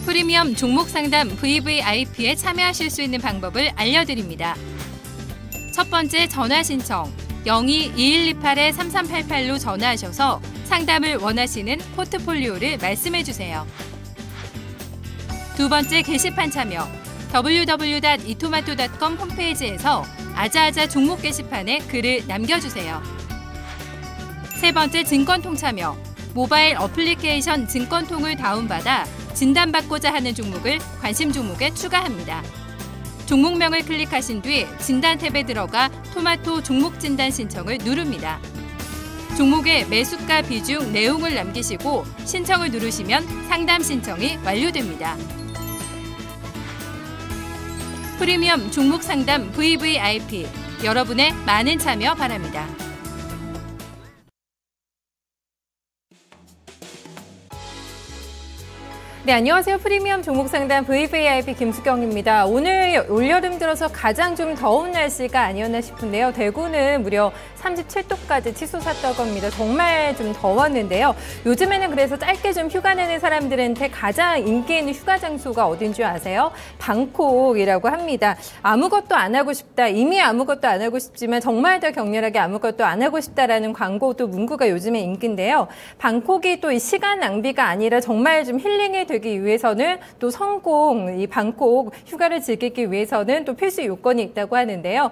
프리미엄 종목 상담 VVIP에 참여하실 수 있는 방법을 알려드립니다. 첫 번째 전화 신청 02-2128-3388로 전화하셔서 상담을 원하시는 포트폴리오를 말씀해 주세요. 두 번째 게시판 참여 www.itomato.com 홈페이지에서 아자아자 종목 게시판에 글을 남겨주세요. 세 번째 증권통 참여 모바일 어플리케이션 증권통을 다운받아 진단받고자 하는 종목을 관심 종목에 추가합니다. 종목명을 클릭하신 뒤 진단 탭에 들어가 토마토 종목 진단 신청을 누릅니다. 종목의 매수가 비중 내용을 남기시고 신청을 누르시면 상담 신청이 완료됩니다. 프리미엄 종목 상담 VVIP 여러분의 많은 참여 바랍니다. 네, 안녕하세요. 프리미엄 종목 상담 VVIP 김수경입니다. 오늘 올여름 들어서 가장 좀 더운 날씨가 아니었나 싶은데요. 대구는 무려 37도까지 치솟았다고 합니다. 정말 좀 더웠는데요. 요즘에는 그래서 짧게 좀 휴가 내는 사람들한테 가장 인기 있는 휴가 장소가 어딘 줄 아세요? 방콕이라고 합니다. 아무것도 안 하고 싶다. 이미 아무것도 안 하고 싶지만 정말 더 격렬하게 아무것도 안 하고 싶다라는 광고도 문구가 요즘에 인기인데요. 방콕이 또 이 시간 낭비가 아니라 정말 좀 힐링이 되기 위해서는 또 성공, 이 방콕 휴가를 즐기기 위해서는 또 필수 요건이 있다고 하는데요.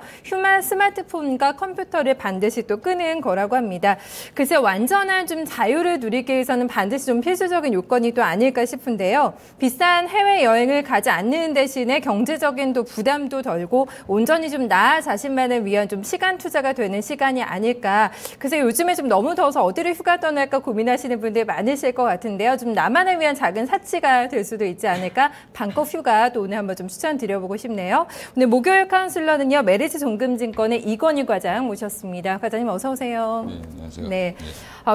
스마트폰과 컴퓨터를 반드시 또 끄는 거라고 합니다. 글쎄 완전한 좀 자유를 누리기 위해서는 반드시 좀 필수적인 요건이 또 아닐까 싶은데요. 비싼 해외여행을 가지 않는 대신에 경제적인 또 부담도 덜고 온전히 좀 나 자신만을 위한 좀 시간 투자가 되는 시간이 아닐까. 그래서 요즘에 좀 너무 더워서 어디를 휴가 떠날까 고민하시는 분들 많으실 것 같은데요. 좀 나만을 위한 작은 사치가 될 수도 있지 않을까. 방콕 휴가 또 오늘 한번 좀 추천드려보고 싶네요. 오늘 목요일 카운슬러는요. 메리츠 종금증권의 이건희 과장 모셨습니다. 과장님 어서 오세요. 네, 안녕하세요. 네.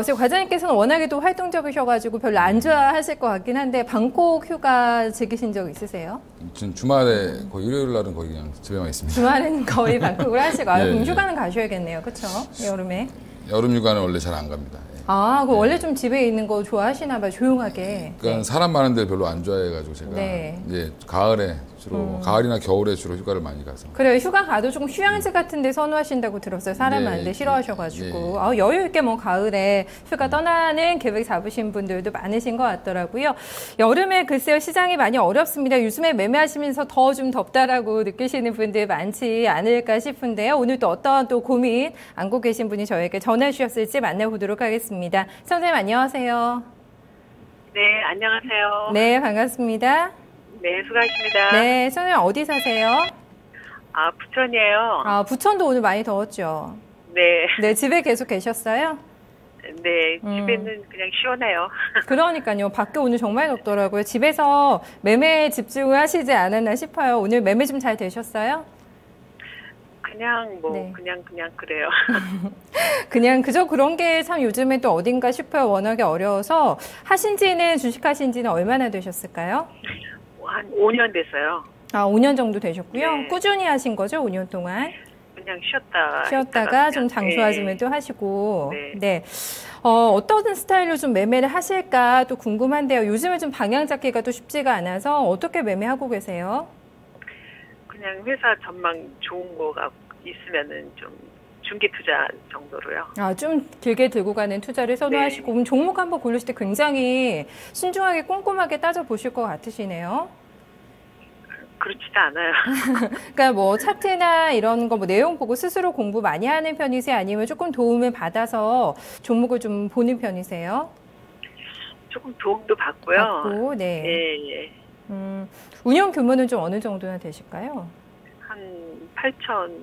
지금 과장님께서는 워낙에 또 활동적이셔가지고 별로 안 좋아하실 것 같긴 한데 방콕 휴가 즐기신 적 있으세요? 지금 주말에 거의 일요일 날은 거의 그냥 집에만 있습니다. 주말에는 거의 방콕을 하시고 네, 그럼 네. 휴가는 가셔야겠네요. 그렇죠? 여름에. 여름 휴가는 원래 잘 안 갑니다. 그럼 원래 좀 집에 있는 거 좋아하시나 봐요. 조용하게. 그러니까 사람 많은 데를 별로 안 좋아해가지고 제가 이제 가을에 주로 가을이나 겨울에 주로 휴가를 많이 가서. 그래요. 휴가 가도 조금 휴양지 같은 데 선호하신다고 들었어요. 사람 많은 데 싫어하셔가지고. 여유 있게 뭐 가을에 휴가 떠나는 계획 잡으신 분들도 많으신 것 같더라고요. 여름에 글쎄요. 시장이 많이 어렵습니다. 요즘에 매매하시면서 더 좀 덥다라고 느끼시는 분들 많지 않을까 싶은데요. 오늘 또 어떤 또 고민 안고 계신 분이 저에게 전해 주셨을지 만나보도록 하겠습니다. 선생님 안녕하세요. 네, 안녕하세요. 네, 반갑습니다. 네, 수고하십니다. 네, 선생님 어디 사세요? 부천이에요. 부천도 오늘 많이 더웠죠? 네. 네, 집에 계속 계셨어요? 네, 집에는 그냥 시원해요. 그러니까요. 밖에 오늘 정말 덥더라고요. 집에서 매매에 집중을 하시지 않았나 싶어요. 오늘 매매 좀 잘 되셨어요? 그냥 그냥 그래요. 그냥 그저 그런 게 참 요즘에 또 어딘가 싶어요. 워낙에 어려워서. 주식하신 지는 얼마나 되셨을까요? 한 5년 됐어요. 5년 정도 되셨고요. 네. 꾸준히 하신 거죠, 5년 동안? 그냥 쉬었다가 좀 장 좋아지면 또 하시고. 네. 어떤 스타일로 좀 매매를 하실까 또 궁금한데요. 요즘에 좀 방향 잡기가 또 쉽지가 않아서 어떻게 매매하고 계세요? 그냥 회사 전망 좋은 거가 있으면은 좀 중기 투자 정도로요. 좀 길게 들고 가는 투자를 선호하시고, 그럼 종목 한번 고르실 때 굉장히 신중하게 꼼꼼하게 따져보실 것 같으시네요. 그렇지도 않아요. 그러니까 뭐 차트나 이런 거 뭐 내용 보고 스스로 공부 많이 하는 편이세요? 아니면 조금 도움을 받아서 종목을 좀 보는 편이세요? 조금 도움도 받고요. 받고, 네. 예. 운영 규모는 좀 어느 정도나 되실까요? 한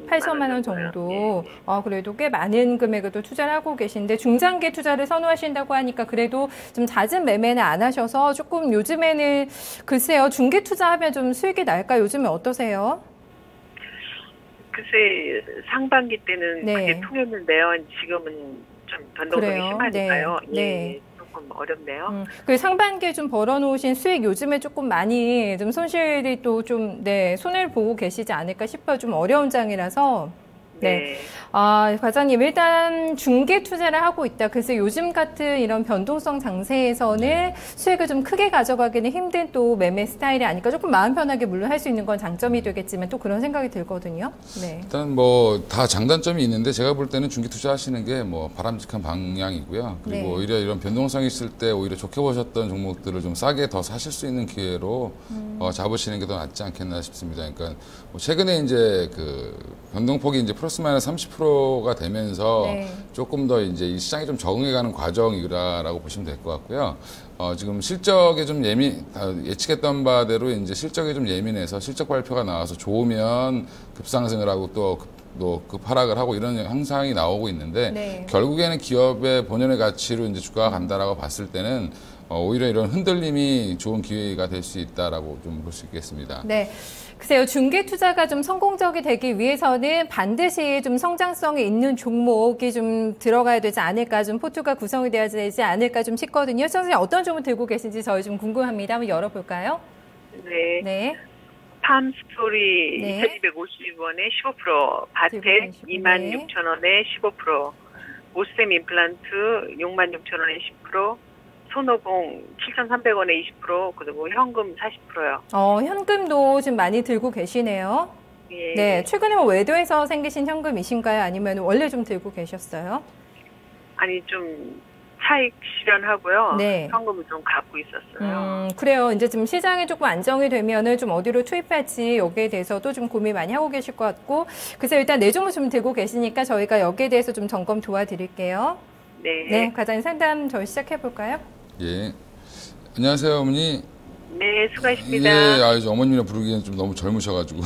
8천만 원 정도. 그래도 꽤 많은 금액을 또 투자를 하고 계신데 중장기 투자를 선호하신다고 하니까 그래도 좀 잦은 매매는 안 하셔서 조금 요즘에는 글쎄요. 중기 투자하면 좀 수익이 날까요? 요즘에 어떠세요? 글쎄 상반기 때는 그게 통했는데요. 지금은 좀 변동성이 심하니까요. 네. 조금 어렵네요. 그 상반기에 좀 벌어놓으신 수익 요즘에 조금 많이 좀 손실이 또 좀 손해를 보고 계시지 않을까 싶어요. 좀 어려운 장이라서. 네. 과장님, 일단 중개 투자를 하고 있다. 그래서 요즘 같은 이런 변동성 장세에서는 수익을 좀 크게 가져가기는 힘든 또 매매 스타일이 아닐까. 조금 마음 편하게 물론 할 수 있는 건 장점이 되겠지만 또 그런 생각이 들거든요. 네. 일단 뭐 다 장단점이 있는데 제가 볼 때는 중개 투자하시는 게 뭐 바람직한 방향이고요. 그리고 네. 오히려 이런 변동성이 있을 때 오히려 좋게 보셨던 종목들을 좀 싸게 더 사실 수 있는 기회로 잡으시는 게 더 낫지 않겠나 싶습니다. 그러니까 뭐 최근에 이제 그 변동폭이 이제 플러스 마이너스 30%가 되면서 네. 조금 더 이제 이 시장이 좀 적응해가는 과정이라고 보시면 될 것 같고요. 지금 실적에 좀 예측했던 바대로 이제 실적이 좀 예민해서 실적 발표가 나와서 좋으면 급상승을 하고 또 급하락을 하고 이런 현상이 나오고 있는데 네. 결국에는 기업의 본연의 가치로 이제 주가가 간다라고 봤을 때는 오히려 이런 흔들림이 좋은 기회가 될 수 있다라고 좀 볼 수 있겠습니다. 네. 글쎄요, 중개 투자가 좀 성공적이 되기 위해서는 반드시 좀 성장성이 있는 종목이 좀 들어가야 되지 않을까, 좀 포트가 구성이 되어야 되지 않을까 좀 싶거든요. 선생님 어떤 종목 들고 계신지 저희 좀 궁금합니다. 한번 열어볼까요? 네. 네. 팜스토리 네. 2,250원에 15%, 바텍 26,000원에 15%, 오스템 임플란트 66,000원에 10%, 손오공 7,300원에 20%, 그리고 현금 40%요. 현금도 좀 많이 들고 계시네요. 예. 네. 최근에 뭐 외도에서 생기신 현금이신가요? 아니면 원래 좀 들고 계셨어요? 아니, 좀 차익 실현하고요. 네. 현금을 좀 갖고 있었어요. 그래요. 이제 좀 시장이 조금 안정이 되면은 좀 어디로 투입할지 여기에 대해서도 좀 고민 많이 하고 계실 것 같고. 그래서 일단 네 종목 좀 들고 계시니까 저희가 여기에 대해서 좀 점검 도와드릴게요. 네. 네. 과장님 상담 저희 시작해볼까요? 예. 안녕하세요, 어머니. 네, 수고하십니다. 예, 어머님이라 부르기엔 좀 너무 젊으셔가지고.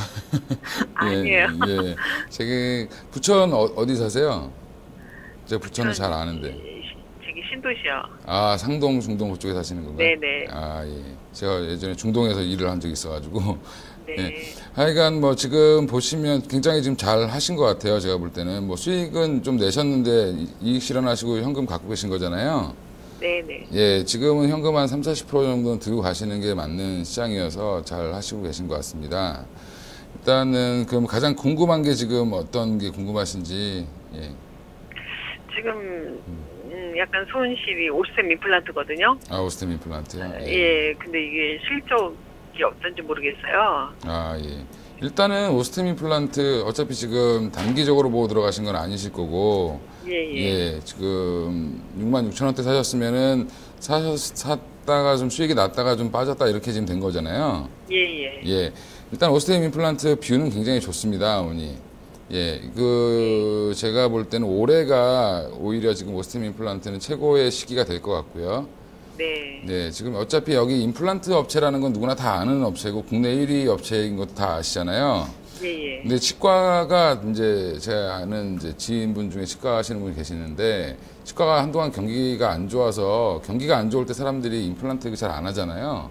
아니에요. 예. 제가 부천 어디 사세요? 제가 부천을 잘 아는데. 저기 신도시요. 아, 상동, 중동 그쪽에 사시는 건가요? 네네. 아, 예. 제가 예전에 중동에서 일을 한 적이 있어가지고. 네. 예. 하여간 뭐 지금 보시면 굉장히 지금 잘 하신 것 같아요. 제가 볼 때는. 뭐 수익은 좀 내셨는데 이익 실현하시고 현금 갖고 계신 거잖아요. 네네. 예, 지금은 현금 한 30, 40% 정도는 들고 가시는 게 맞는 시장이어서 잘 하시고 계신 것 같습니다. 일단은 그럼 가장 궁금한 게 지금 어떤 게 궁금하신지. 예. 지금 약간 손실이 오스템 임플란트거든요. 아, 오스템 임플란트요? 예, 근데 이게 실적이 어떤지 모르겠어요. 아, 예. 일단은 오스템 임플란트 어차피 지금 단기적으로 보고 들어가신 건 아니실 거고. 예, 지금 66,000원대 사셨으면은 샀다가 좀 수익이 났다가 좀 빠졌다 이렇게 지금 된 거잖아요. 예. 일단 오스템 임플란트 뷰는 굉장히 좋습니다, 어머니. 예, 제가 볼 때는 올해가 오히려 지금 오스템 임플란트는 최고의 시기가 될 것 같고요. 네, 지금 어차피 여기 임플란트 업체라는 건 누구나 다 아는 업체고 국내 1위 업체인 것도 다 아시잖아요. 근데 치과가 이제 제가 아는 이제 지인분 중에 치과 하시는 분이 계시는데 치과가 한동안 경기가 안 좋아서 경기가 안 좋을 때 사람들이 임플란트 잘 안 하잖아요.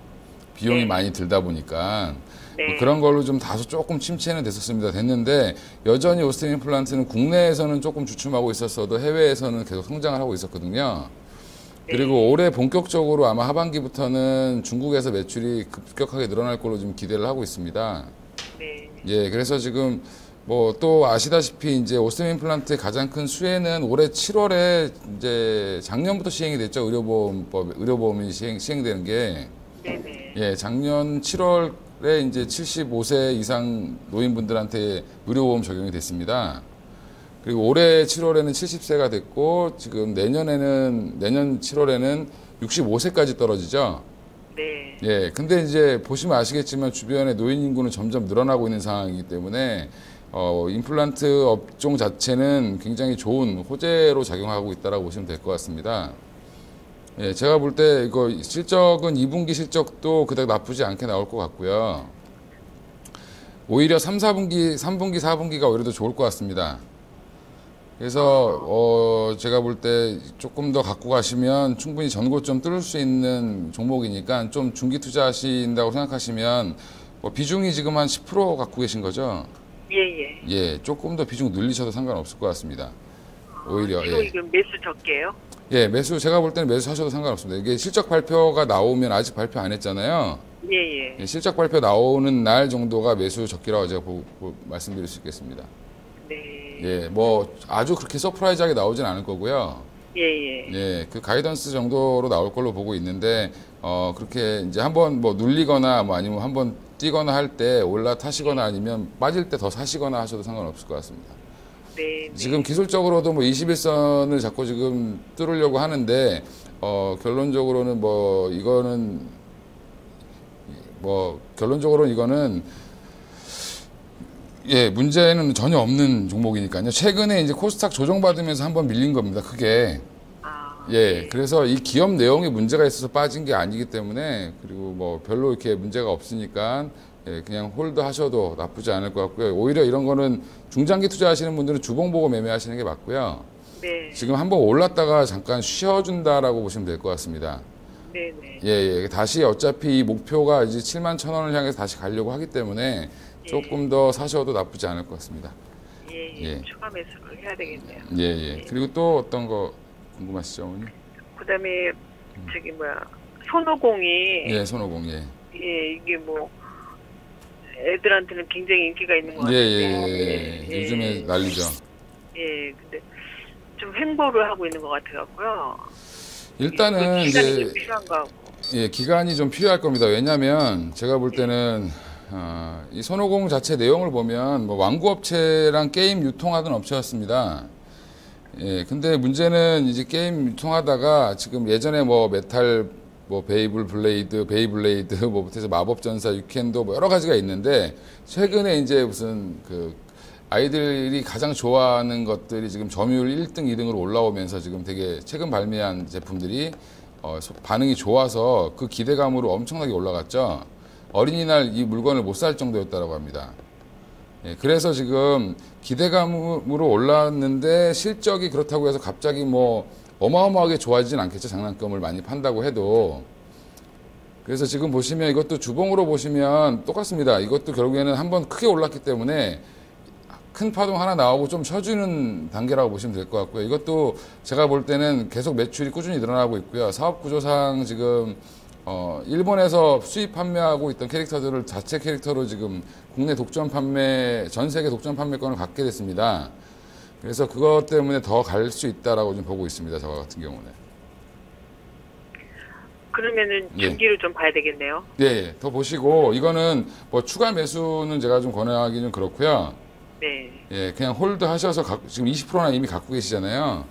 비용이 많이 들다 보니까. 뭐 그런 걸로 좀 다소 조금 침체는 됐는데 여전히 오스템 임플란트는 국내에서는 조금 주춤하고 있었어도 해외에서는 계속 성장을 하고 있었거든요. 그리고 올해 본격적으로 아마 하반기부터는 중국에서 매출이 급격하게 늘어날 걸로 좀 기대를 하고 있습니다. 예, 그래서 지금 뭐 또 아시다시피 이제 오스템 임플란트의 가장 큰 수혜는 올해 7월에 이제 작년부터 시행이 됐죠. 의료보험이 시행되는 게. 예, 작년 7월에 이제 75세 이상 노인분들한테 의료보험 적용이 됐습니다. 그리고 올해 7월에는 70세가 됐고 지금 내년 7월에는 65세까지 떨어지죠. 예, 근데 이제 보시면 아시겠지만 주변에 노인 인구는 점점 늘어나고 있는 상황이기 때문에 임플란트 업종 자체는 굉장히 좋은 호재로 작용하고 있다고 보시면 될 것 같습니다. 예, 제가 볼 때 이거 실적은 2분기 실적도 그닥 나쁘지 않게 나올 것 같고요. 오히려 3분기, 4분기가 오히려 더 좋을 것 같습니다. 그래서 제가 볼 때 조금 더 갖고 가시면 충분히 전고점 뚫을 수 있는 종목이니까 좀 중기 투자하신다고 생각하시면 비중이 지금 한 10% 갖고 계신 거죠? 예, 조금 더 비중 늘리셔도 상관없을 것 같습니다. 오히려. 지금 이거 매수 적게요? 예, 제가 볼 때는 매수 하셔도 상관없습니다. 이게 실적 발표가 나오면 아직 발표 안 했잖아요. 예, 실적 발표 나오는 날 정도가 매수 적기라고 제가 말씀드릴 수 있겠습니다. 예, 뭐 아주 그렇게 서프라이즈하게 나오진 않을 거고요. 예. 예, 그 가이던스 정도로 나올 걸로 보고 있는데, 그렇게 이제 한번 뭐 눌리거나 뭐 아니면 한번 뛰거나 할 때 올라타시거나 아니면 빠질 때 더 사시거나 하셔도 상관없을 것 같습니다. 네. 지금 기술적으로도 뭐 21선을 자꾸 지금 뚫으려고 하는데, 결론적으로는 예, 문제는 전혀 없는 종목이니까요. 최근에 이제 코스닥 조정받으면서 한번 밀린 겁니다. 크게. 예, 그래서 이 기업 내용에 문제가 있어서 빠진 게 아니기 때문에, 그리고 뭐 별로 이렇게 문제가 없으니까, 예, 그냥 홀드 하셔도 나쁘지 않을 것 같고요. 오히려 이런 거는 중장기 투자하시는 분들은 주봉 보고 매매하시는 게 맞고요. 네. 지금 한번 올랐다가 잠깐 쉬어준다라고 보시면 될 것 같습니다. 네네. 예. 다시 어차피 이 목표가 이제 71,000원을 향해서 다시 가려고 하기 때문에 조금 더 사셔도 나쁘지 않을 것 같습니다. 예. 추가 매수를 해야 되겠네요. 예. 그리고 또 어떤 거 궁금하시죠, 어머니? 그다음에 손오공이 예, 손오공, 예. 예, 이게 뭐 애들한테는 굉장히 인기가 있는 것 같아요. 예. 요즘에 난리죠. 예, 근데 좀 횡보를 하고 있는 것 같아갖고요. 일단은 기간이 이제 좀 필요한 거 같고. 예, 기간이 좀 필요할 겁니다. 왜냐하면 제가 볼 때는 이 손오공 자체 내용을 보면 뭐 완구업체랑 게임 유통하던 업체였습니다. 예, 근데 문제는 이제 게임 유통하다가 지금 예전에 뭐 메탈, 뭐 베이블레이드 뭐부터 마법전사, 유캔도 뭐 여러 가지가 있는데 최근에 이제 무슨 그 아이들이 가장 좋아하는 것들이 지금 점유율 1등, 2등으로 올라오면서 지금 되게 최근 발매한 제품들이 반응이 좋아서 그 기대감으로 엄청나게 올라갔죠. 어린이날 이 물건을 못 살 정도였다고 합니다. 예, 그래서 지금 기대감으로 올랐는데 실적이 그렇다고 해서 갑자기 뭐 어마어마하게 좋아지진 않겠죠. 장난감을 많이 판다고 해도. 그래서 지금 보시면 이것도 주봉으로 보시면 똑같습니다. 이것도 결국에는 한번 크게 올랐기 때문에 큰 파동 하나 나오고 좀 쳐주는 단계라고 보시면 될 것 같고요. 이것도 제가 볼 때는 계속 매출이 꾸준히 늘어나고 있고요. 사업 구조상 지금 일본에서 수입 판매하고 있던 캐릭터들을 자체 캐릭터로 지금 국내 독점 판매, 전 세계 독점 판매권을 갖게 됐습니다. 그래서 그것 때문에 더 갈 수 있다라고 좀 보고 있습니다. 저 같은 경우는. 그러면은 중기를 좀 봐야 되겠네요. 예. 더 보시고 이거는 뭐 추가 매수는 제가 좀 권하기 좀 그렇고요. 네. 예, 그냥 홀드 하셔서 지금 20%나 이미 갖고 계시잖아요.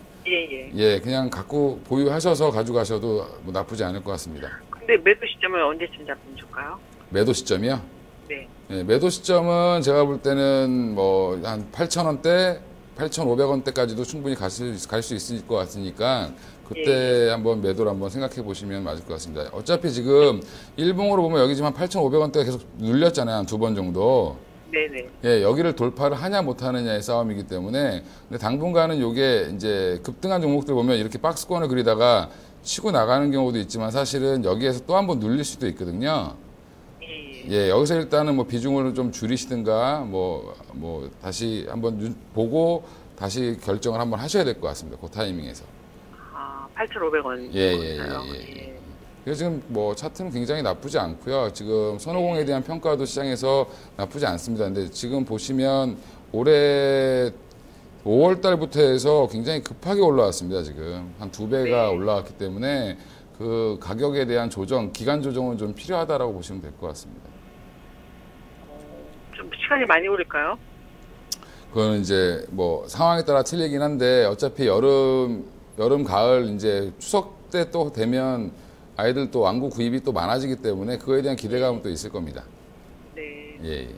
예, 그냥 갖고 보유하셔서 가져가셔도 뭐 나쁘지 않을 것 같습니다. 근데 매도 시점은 언제쯤 잡으면 좋을까요? 매도 시점이요? 네. 예, 매도 시점은 제가 볼 때는 뭐 한 8,000원대, 8,500원대까지도 충분히 갈 수 있을 것 같으니까 그때 한번 매도를 한번 생각해 보시면 맞을 것 같습니다. 어차피 지금 일봉으로 보면 여기 지금 한 8,500원대가 계속 눌렸잖아요. 한 두 번 정도. 네네. 예, 여기를 돌파를 하냐 못하느냐의 싸움이기 때문에 근데 당분간은 요게 이제 급등한 종목들 보면 이렇게 박스권을 그리다가 치고 나가는 경우도 있지만 사실은 여기에서 또 한번 눌릴 수도 있거든요. 예, 여기서 일단은 뭐 비중을 좀 줄이시든가 뭐 다시 한번 보고 다시 결정을 한번 하셔야 될 것 같습니다. 그 타이밍에서. 8,500원. 예. 그래서 지금 뭐 차트는 굉장히 나쁘지 않고요. 지금 손오공에 대한 평가도 시장에서 나쁘지 않습니다. 근데 지금 보시면 올해 5월 달부터 해서 굉장히 급하게 올라왔습니다. 지금 한 2배가 올라왔기 때문에 그 가격에 대한 조정, 기간 조정은 좀 필요하다라고 보시면 될 것 같습니다. 좀 시간이 많이 오를까요? 그거는 이제 뭐 상황에 따라 틀리긴 한데 어차피 여름, 가을 이제 추석 때 또 되면 아이들 또 완구 구입이 또 많아지기 때문에 그거에 대한 기대감은 또 있을 겁니다. 네. 예.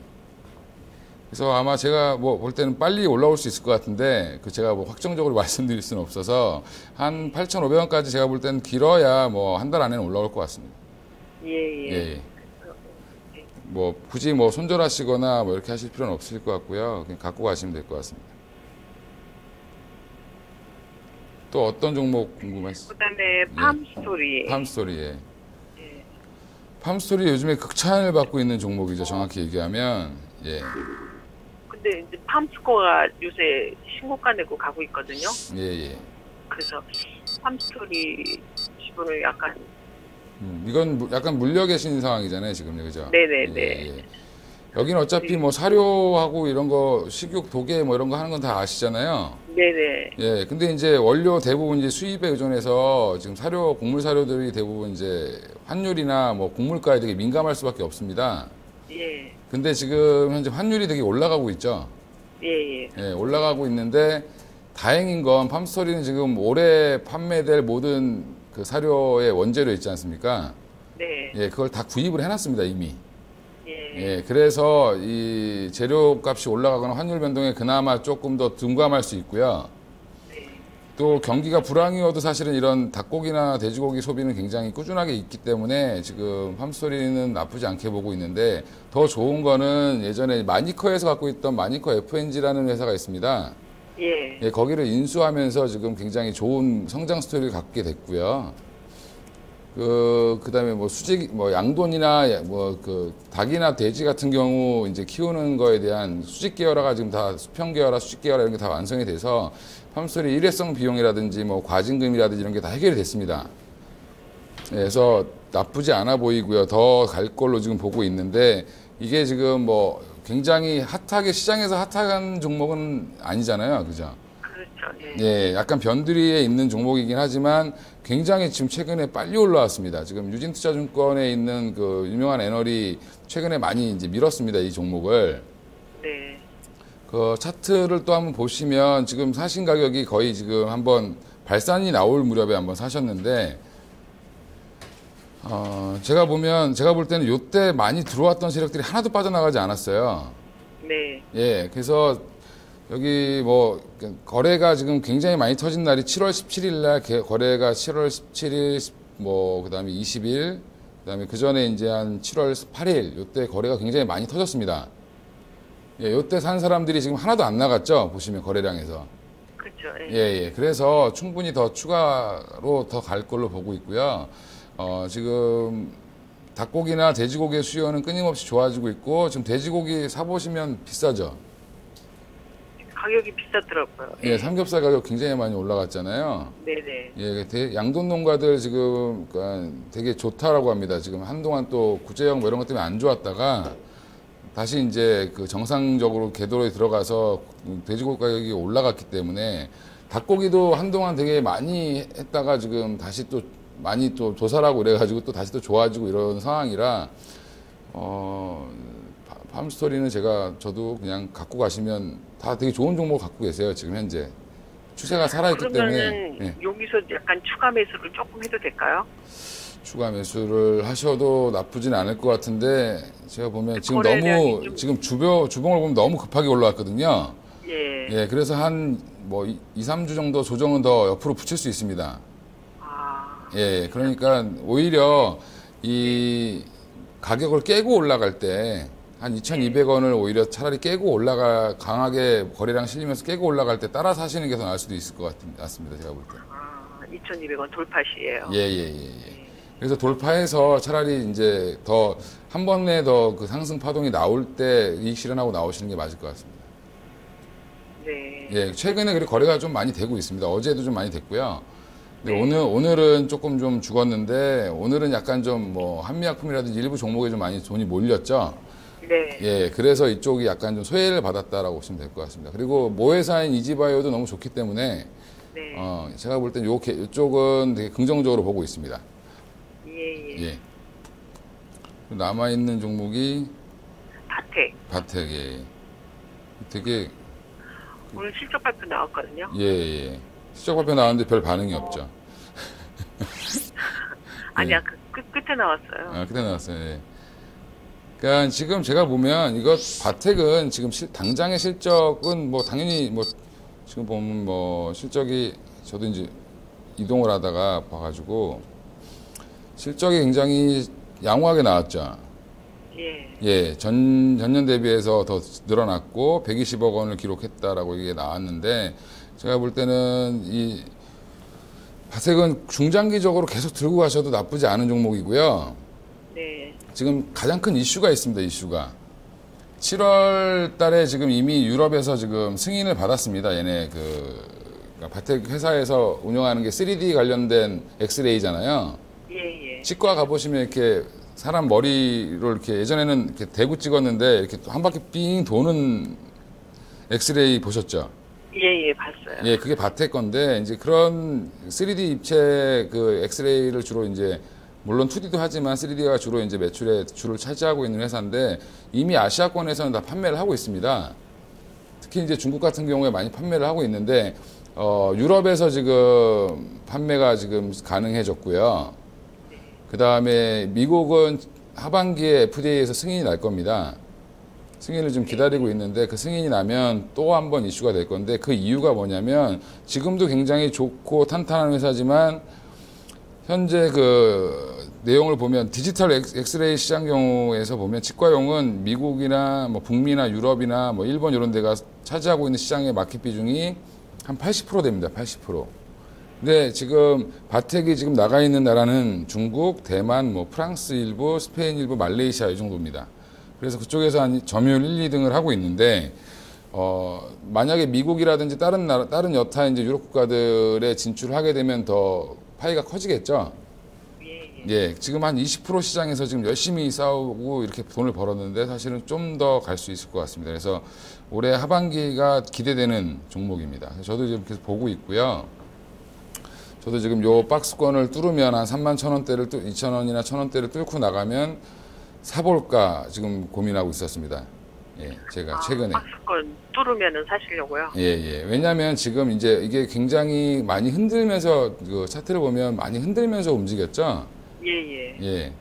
그래서 아마 제가 뭐 볼 때는 빨리 올라올 수 있을 것 같은데 그 제가 뭐 확정적으로 말씀드릴 수는 없어서 한 8,500원까지 제가 볼 때는 길어야 뭐 한 달 안에는 올라올 것 같습니다. 예. 뭐 굳이 뭐 손절하시거나 뭐 이렇게 하실 필요는 없을 것 같고요. 그냥 갖고 가시면 될 것 같습니다. 또 어떤 종목 궁금하시죠? 그다음에 팜스토리. 팜스토리. 예. 팜스토리 요즘에 극찬을 받고 있는 종목이죠. 정확히 얘기하면. 예. 근데 이제 팜스코어가 요새 신고가 내고 가고 있거든요. 예. 그래서 팜스토리 지분을 약간 이건 약간 물려 계신 상황이잖아요, 지금 그죠? 네네네. 여기는 어차피 뭐 사료하고 이런 거 식육 도계 뭐 이런 거 하는 건 다 아시잖아요. 네네. 예, 근데 이제 원료 대부분 이제 수입에 의존해서 지금 사료, 곡물 사료들이 대부분 이제 환율이나 뭐 곡물가에 되게 민감할 수밖에 없습니다. 예. 근데 지금 현재 환율이 되게 올라가고 있죠. 예. 예, 올라가고 있는데 다행인 건 팜스토리는 지금 올해 판매될 모든 그 사료의 원재료 있지 않습니까? 네. 예, 그걸 다 구입을 해놨습니다, 이미. 예. 예, 그래서 이 재료값이 올라가거나 환율 변동에 그나마 조금 더 둔감할 수 있고요. 네. 또 경기가 불황이어도 사실은 이런 닭고기나 돼지고기 소비는 굉장히 꾸준하게 있기 때문에 지금 팜스토리는 나쁘지 않게 보고 있는데 더 좋은 거는 예전에 마니커에서 갖고 있던 마니커 FNG라는 회사가 있습니다. 예. 예, 거기를 인수하면서 지금 굉장히 좋은 성장 스토리를 갖게 됐고요. 그다음에 뭐 수직, 뭐 양돈이나 뭐 그 닭이나 돼지 같은 경우 이제 키우는 거에 대한 수직 계열화가 지금 다 수평 계열화, 수직 계열화 이런 게 다 완성이 돼서 팜스토리 일회성 비용이라든지 뭐 과징금이라든지 이런 게 다 해결이 됐습니다. 예, 그래서 나쁘지 않아 보이고요. 더 갈 걸로 지금 보고 있는데 이게 지금 뭐 굉장히 핫하게 시장에서 핫한 종목은 아니잖아요. 그죠? 그렇죠. 예, 약간 변두리에 있는 종목이긴 하지만 굉장히 지금 최근에 빨리 올라왔습니다. 지금 유진투자증권에 있는 그 유명한 애널이 최근에 많이 이제 밀었습니다. 이 종목을. 네. 그 차트를 또 한번 보시면 지금 사신 가격이 거의 지금 한번 발산이 나올 무렵에 한번 사셨는데 제가 볼 때는 요때 많이 들어왔던 세력들이 하나도 빠져나가지 않았어요. 네. 예, 그래서 여기 뭐 거래가 지금 굉장히 많이 터진 날이 7월 17일 날 거래가 7월 17일 뭐 그다음에 20일 그다음에 그 전에 이제 한 7월 8일 요때 거래가 굉장히 많이 터졌습니다. 예, 요때 산 사람들이 지금 하나도 안 나갔죠. 보시면 거래량에서. 그렇죠. 예. 그래서 충분히 더 추가로 더 갈 걸로 보고 있고요. 지금 닭고기나 돼지고기의 수요는 끊임없이 좋아지고 있고 지금 돼지고기 사보시면 비싸죠. 가격이 비싸더라고요. 예, 삼겹살 가격 굉장히 많이 올라갔잖아요. 네네. 예, 양돈 농가들 지금 그러니까 되게 좋다라고 합니다. 지금 한동안 또 구제역 뭐 이런 것 때문에 안 좋았다가 다시 이제 그 정상적으로 궤도에 들어가서 돼지고기 가격이 올라갔기 때문에 닭고기도 한동안 되게 많이 했다가 지금 다시 또 많이 또 도살하고 이래가지고 또 다시 또 좋아지고 이런 상황이라 팜스토리는 저도 그냥 갖고 가시면 다 되게 좋은 종목 갖고 계세요. 지금 현재 추세가 살아있기 때문에. 예. 여기서 약간 추가 매수를 조금 해도 될까요? 추가 매수를 하셔도 나쁘진 않을 것 같은데 제가 보면 지금 거래량이 지금 주봉을 보면 너무 급하게 올라왔거든요. 예. 예, 그래서 한 뭐 2, 3주 정도 조정은 더 옆으로 붙일 수 있습니다. 예, 그러니까 오히려 이 가격을 깨고 올라갈 때 한 2,200원을 오히려 차라리 깨고 강하게 거래량 실리면서 깨고 올라갈 때 따라 사시는 게 더 나을 수도 있을 것 같습니다. 제가 볼 때. 2,200원 돌파시예요. 예. 그래서 돌파해서 차라리 이제 한 번에 더 그 상승 파동이 나올 때 이익 실현하고 나오시는 게 맞을 것 같습니다. 네. 예, 최근에 그리고 거래가 좀 많이 되고 있습니다. 어제도 좀 많이 됐고요. 근데 네. 오늘은 조금 좀 죽었는데 오늘은 약간 좀 뭐 한미약품이라든지 일부 종목에 좀 많이 돈이 몰렸죠. 네. 예, 그래서 이쪽이 약간 좀 소외를 받았다라고 보시면 될 것 같습니다. 그리고 모회사인 이지바이오도 너무 좋기 때문에 네. 제가 볼 땐 이쪽은 되게 긍정적으로 보고 있습니다. 예. 남아 있는 종목이 바텍. 예. 되게 오늘 실적 발표 나왔거든요. 예. 실적 발표 나왔는데 별 반응이 없죠. 아니야, 끝에 나왔어요. 끝에 나왔어요. 예. 그러니까 지금 제가 보면 이거 바텍은 지금 당장의 실적은 뭐 당연히 뭐 지금 보면 뭐 실적이 저도 이제 이동을 하다가 봐가지고 실적이 굉장히 양호하게 나왔죠. 예, 전년 대비해서 더 늘어났고 120억 원을 기록했다라고 이게 나왔는데 제가 볼 때는 이 바텍은 중장기적으로 계속 들고 가셔도 나쁘지 않은 종목이고요. 네. 지금 가장 큰 이슈가 있습니다. 이슈가 7월 달에 지금 이미 유럽에서 지금 승인을 받았습니다. 얘네 그러니까 바텍 회사에서 운영하는 게 3D 관련된 엑스레이잖아요. 예. 치과 가보시면 이렇게 사람 머리를 이렇게 예전에는 이렇게 대고 찍었는데 이렇게 한 바퀴 삥 도는 엑스레이 보셨죠? 예, 봤어요. 예, 그게 바텍 건데 이제 그런 3D 입체 그 엑스레이를 주로 이제 물론 2D도 하지만 3D가 주로 이제 매출의 주를 차지하고 있는 회사인데 이미 아시아권에서는 다 판매를 하고 있습니다. 특히 이제 중국 같은 경우에 많이 판매를 하고 있는데 유럽에서 지금 판매가 지금 가능해졌고요. 그 다음에 미국은 하반기에 FDA에서 승인이 날 겁니다. 승인을 좀 기다리고 있는데 그 승인이 나면 또 한 번 이슈가 될 건데 그 이유가 뭐냐면 지금도 굉장히 좋고 탄탄한 회사지만 현재 그 내용을 보면 디지털 엑스레이 시장 경우에서 보면 치과용은 미국이나 뭐 북미나 유럽이나 뭐 일본 이런 데가 차지하고 있는 시장의 마켓 비중이 한 80% 됩니다. 80%. 근데 지금 바텍이 지금 나가 있는 나라는 중국, 대만, 뭐 프랑스 일부, 스페인 일부, 말레이시아 이 정도입니다. 그래서 그쪽에서 한 점유율 1, 2등을 하고 있는데 만약에 미국이라든지 다른 여타 이제 유럽 국가들에 진출을 하게 되면 더 파이가 커지겠죠. 예, 지금 한 20% 시장에서 지금 열심히 싸우고 이렇게 돈을 벌었는데 사실은 좀 더 갈 수 있을 것 같습니다. 그래서 올해 하반기가 기대되는 종목입니다. 저도 지금 계속 보고 있고요. 저도 지금 요 박스권을 뚫으면 한 31,000원대를 2,000원이나 1,000원대를 뚫고 나가면 사볼까 지금 고민하고 있었습니다. 예, 제가 최근에. 박스권 뚫으면은 사시려고요? 예, 예. 왜냐면 지금 이제 이게 굉장히 많이 흔들면서, 그 차트를 보면 많이 흔들면서 움직였죠? 예. 예.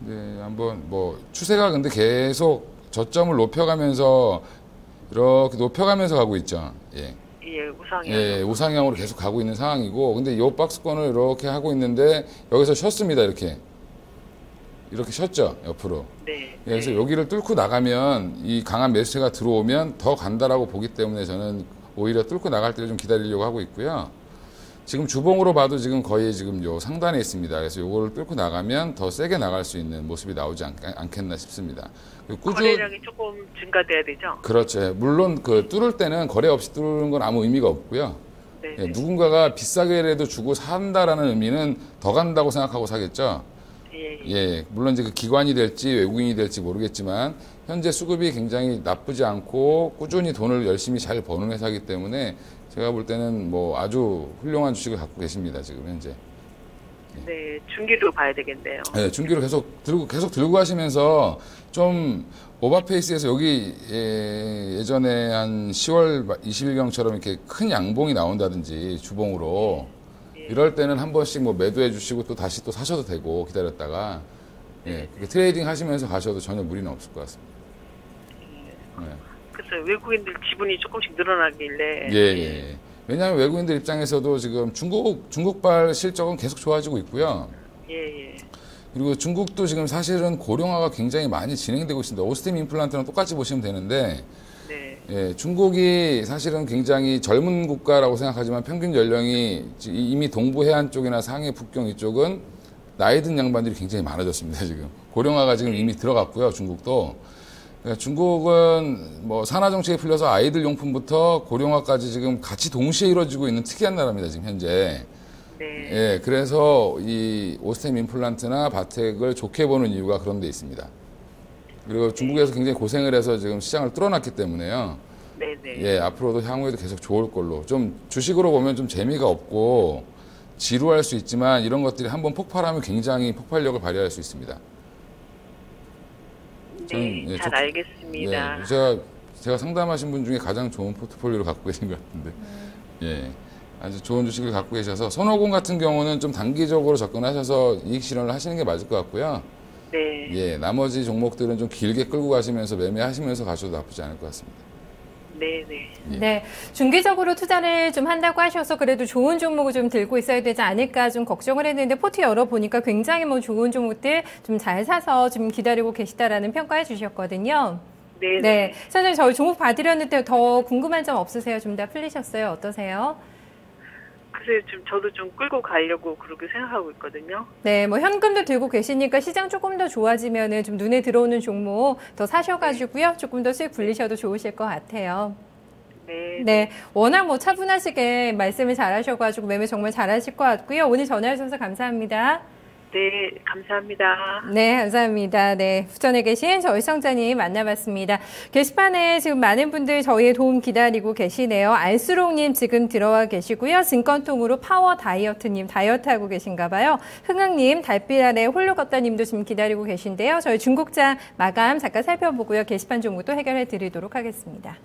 네, 한번 뭐, 추세가 근데 계속 저점을 높여가면서, 이렇게 높여가면서 가고 있죠? 예. 우상향. 예, 우상향으로 계속 가고 있는 상황이고, 근데 이 박스권을 이렇게 하고 있는데, 여기서 쉬었습니다, 이렇게 쉬었죠, 옆으로. 네. 예, 그래서 여기를 뚫고 나가면 이 강한 매수세가 들어오면 더 간다라고 보기 때문에 저는 오히려 뚫고 나갈 때를 좀 기다리려고 하고 있고요. 지금 주봉으로 봐도 지금 거의 지금 요 상단에 있습니다. 그래서 요거를 뚫고 나가면 더 세게 나갈 수 있는 모습이 나오지 않겠나 싶습니다. 거래량이 조금 증가돼야 되죠? 그렇죠. 예, 물론 그 뚫을 때는 거래 없이 뚫는 건 아무 의미가 없고요. 예, 누군가가 비싸게라도 주고 산다라는 의미는 더 간다고 생각하고 사겠죠. 예, 물론 이제 그 기관이 될지 외국인이 될지 모르겠지만 현재 수급이 굉장히 나쁘지 않고 꾸준히 돈을 열심히 잘 버는 회사이기 때문에 제가 볼 때는 뭐 아주 훌륭한 주식을 갖고 계십니다, 지금 현재. 네, 중기도 봐야 되겠네요. 네, 중기로 계속 들고 가시면서 좀 오버페이스에서 여기 예전에 한 10월 20일경처럼 이렇게 큰 양봉이 나온다든지 주봉으로 이럴 때는 한 번씩 뭐 매도해 주시고 또 다시 또 사셔도 되고 기다렸다가 그렇게 트레이딩 하시면서 가셔도 전혀 무리는 없을 것 같습니다. 그래서 외국인들 지분이 조금씩 늘어나길래. 예. 왜냐하면 외국인들 입장에서도 지금 중국발 실적은 계속 좋아지고 있고요. 예. 그리고 중국도 지금 사실은 고령화가 굉장히 많이 진행되고 있습니다. 오스템 임플란트랑 똑같이 보시면 되는데 예, 중국이 사실은 굉장히 젊은 국가라고 생각하지만 평균 연령이 이미 동부 해안 쪽이나 상해 북경 이쪽은 나이 든 양반들이 굉장히 많아졌습니다, 지금. 고령화가 지금 이미 들어갔고요, 중국도. 그러니까 중국은 뭐 산하 정책이 풀려서 아이들 용품부터 고령화까지 지금 같이 동시에 이루어지고 있는 특이한 나라입니다, 지금 현재. 예, 그래서 이 오스템 임플란트나 바텍을 좋게 보는 이유가 그런 데 있습니다. 그리고 중국에서 굉장히 고생을 해서 지금 시장을 뚫어놨기 때문에요. 예, 앞으로도 향후에도 계속 좋을 걸로. 좀 주식으로 보면 좀 재미가 없고 지루할 수 있지만 이런 것들이 한번 폭발하면 굉장히 폭발력을 발휘할 수 있습니다. 네, 잘 알겠습니다. 예, 제가 상담하신 분 중에 가장 좋은 포트폴리오를 갖고 계신 것 같은데. 예. 아주 좋은 주식을 갖고 계셔서 손오공 같은 경우는 좀 단기적으로 접근하셔서 이익 실현을 하시는 게 맞을 것 같고요. 예, 나머지 종목들은 좀 길게 끌고 가시면서 매매하시면서 가셔도 나쁘지 않을 것 같습니다. 네, 중기적으로 투자를 좀 한다고 하셔서 그래도 좋은 종목을 좀 들고 있어야 되지 않을까 좀 걱정을 했는데 포트 열어보니까 굉장히 뭐 좋은 종목들 좀 잘 사서 지금 기다리고 계시다라는 평가해 주셨거든요. 네, 사장님 저희 종목 봐드렸는데 더 궁금한 점 없으세요? 좀 다 풀리셨어요? 어떠세요? 글쎄요, 저도 좀 끌고 가려고 그렇게 생각하고 있거든요. 네, 뭐 현금도 들고 계시니까 시장 조금 더 좋아지면은 좀 눈에 들어오는 종목 더 사셔가지고요. 조금 더 수익 불리셔도 좋으실 것 같아요. 네, 워낙 뭐 차분하시게 말씀을 잘하셔가지고 매매 정말 잘하실 것 같고요. 오늘 전화해 주셔서 감사합니다. 네, 감사합니다. 네, 감사합니다. 네, 후전에 계신 저희 시청자님 만나봤습니다. 게시판에 지금 많은 분들 저희의 도움 기다리고 계시네요. 알수록님 지금 들어와 계시고요. 증권통으로 파워 다이어트님 다이어트하고 계신가 봐요. 흥흥님, 달빛 아래 홀로 걷다님도 지금 기다리고 계신데요. 저희 중국장 마감 잠깐 살펴보고요. 게시판 종목도 해결해 드리도록 하겠습니다.